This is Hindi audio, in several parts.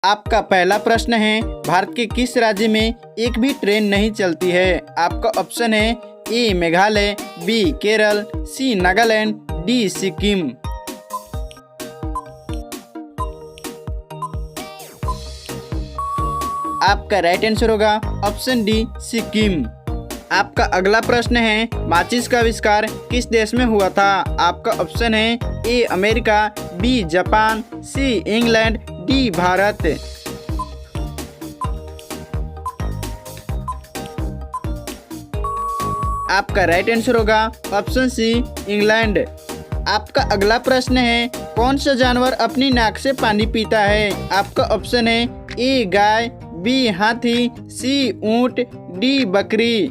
आपका पहला प्रश्न है, भारत के किस राज्य में एक भी ट्रेन नहीं चलती है? आपका ऑप्शन है ए मेघालय, बी केरल, सी नागालैंड, डी सिक्किम। आपका राइट आंसर होगा ऑप्शन डी सिक्किम। आपका अगला प्रश्न है, माचिस का आविष्कार किस देश में हुआ था? आपका ऑप्शन है A America, B Japan, C England, D Bharat. आपका राइट आंसर होगा ऑप्शन सी इंग्लैंड। आपका अगला प्रश्न है, कौन सा जानवर अपनी नाक से पानी पीता है? आपका ऑप्शन है ए गाय, बी हाथी, सी ऊंट, डी बकरी।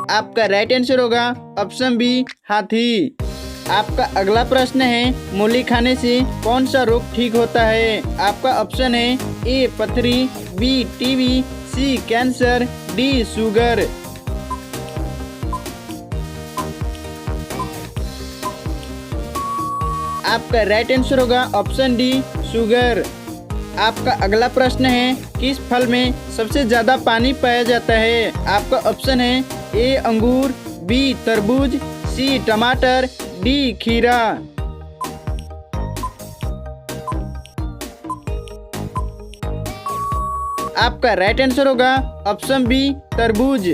आपका राइट आंसर होगा ऑप्शन बी हाथी। आपका अगला प्रश्न है, मूली खाने से कौन सा रोग ठीक होता है? आपका ऑप्शन है ए पथरी, बी टीबी, सी कैंसर, डी शुगर। आपका राइट आंसर होगा ऑप्शन डी शुगर। आपका अगला प्रश्न है, किस फल में सबसे ज्यादा पानी पाया जाता है? आपका ऑप्शन है ए अंगूर, बी तरबूज, सी टमाटर, डी खीरा। आपका राइट आंसर होगा ऑप्शन बी तरबूज।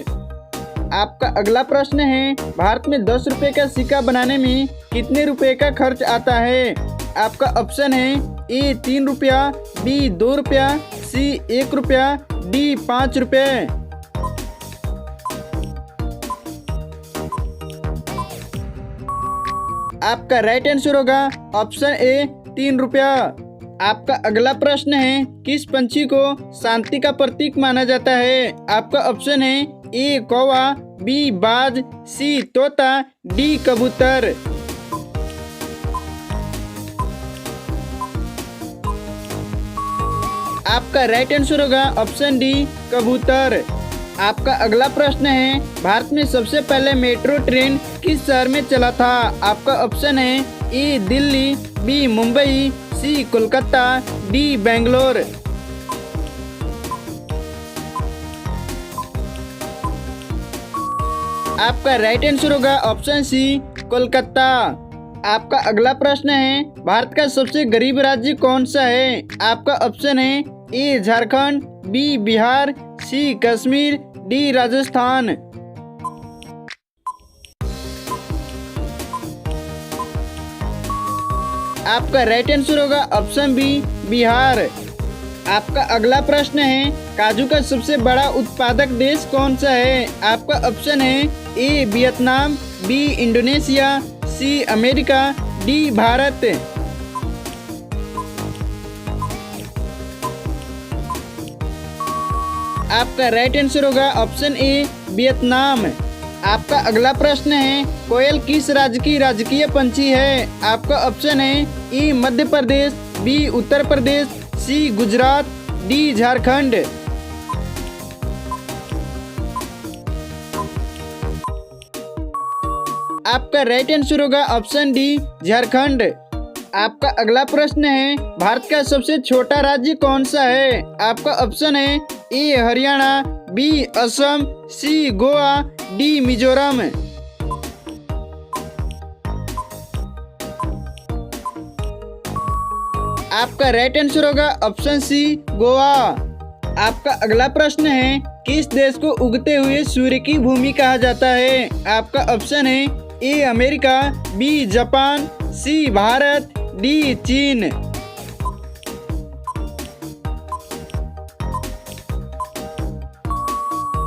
आपका अगला प्रश्न है, भारत में 10 रुपए का सिक्का बनाने में कितने रुपए का खर्च आता है? आपका ऑप्शन है ए 3 रुपया, बी 2 रुपया, सी 1 रुपया, डी 5 रुपये। आपका राइट आंसर होगा ऑप्शन ए 3 रुपया। आपका अगला प्रश्न है, किस पंछी को शांति का प्रतीक माना जाता है? आपका ऑप्शन है ए कौवा, बी बाज, सी तोता, डी कबूतर। आपका राइट आंसर होगा ऑप्शन डी कबूतर। आपका अगला प्रश्न है, भारत में सबसे पहले मेट्रो ट्रेन किस शहर में चला था? आपका ऑप्शन है ए दिल्ली, बी मुंबई, सी कोलकाता, डी बेंगलोर। आपका राइट आंसर होगा ऑप्शन सी कोलकाता। आपका अगला प्रश्न है, भारत का सबसे गरीब राज्य कौन सा है? आपका ऑप्शन है ए झारखंड, बी बिहार, सी कश्मीर, डी राजस्थान। आपका राइट आंसर होगा ऑप्शन बी बिहार। आपका अगला प्रश्न है, काजू का सबसे बड़ा उत्पादक देश कौन सा है? आपका ऑप्शन है A Vietnam, B Indonesia, C America, D Bharat. आपका राइट आंसर होगा ऑप्शन ए वियतनाम। आपका अगला प्रश्न है, कोयल किस राज्य की राजकीय पंछी है? आपका ऑप्शन है ए मध्य प्रदेश, बी उत्तर प्रदेश, सी गुजरात, डी झारखंड। आपका राइट आंसर होगा ऑप्शन डी झारखंड। आपका अगला प्रश्न है, भारत का सबसे छोटा राज्य कौन सा है? आपका ऑप्शन है ए हरियाणा, बी असम, सी गोवा, डी मिजोरम। आपका राइट आंसर होगा ऑप्शन सी गोवा। आपका अगला प्रश्न है, किस देश को उगते हुए सूर्य की भूमि कहा जाता है? आपका ऑप्शन है A America, B Japan, C Bharat, D चीन।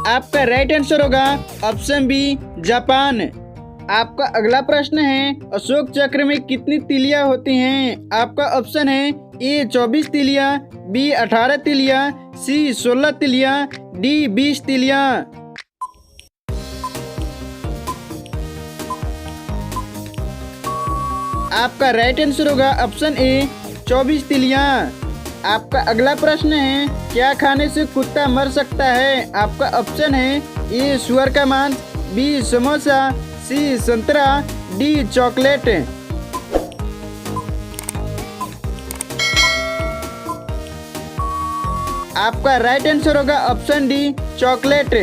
आपका राइट आंसर होगा ऑप्शन बी जापान। आपका अगला प्रश्न है, अशोक चक्र में कितनी तीलियां होती हैं? आपका ऑप्शन है ए 24 तीलियां, बी 18 तीलियां, सी 16 तीलियां, डी 20 तीलियां। आपका राइट आंसर होगा ऑप्शन ए 24 तीलियां। आपका अगला प्रश्न है, क्या खाने से कुत्ता मर सकता है? आपका ऑप्शन है ए सुअर का मांस, बी समोसा, सी संतरा, डी चॉकलेट। आपका राइट आंसर होगा ऑप्शन डी चॉकलेट।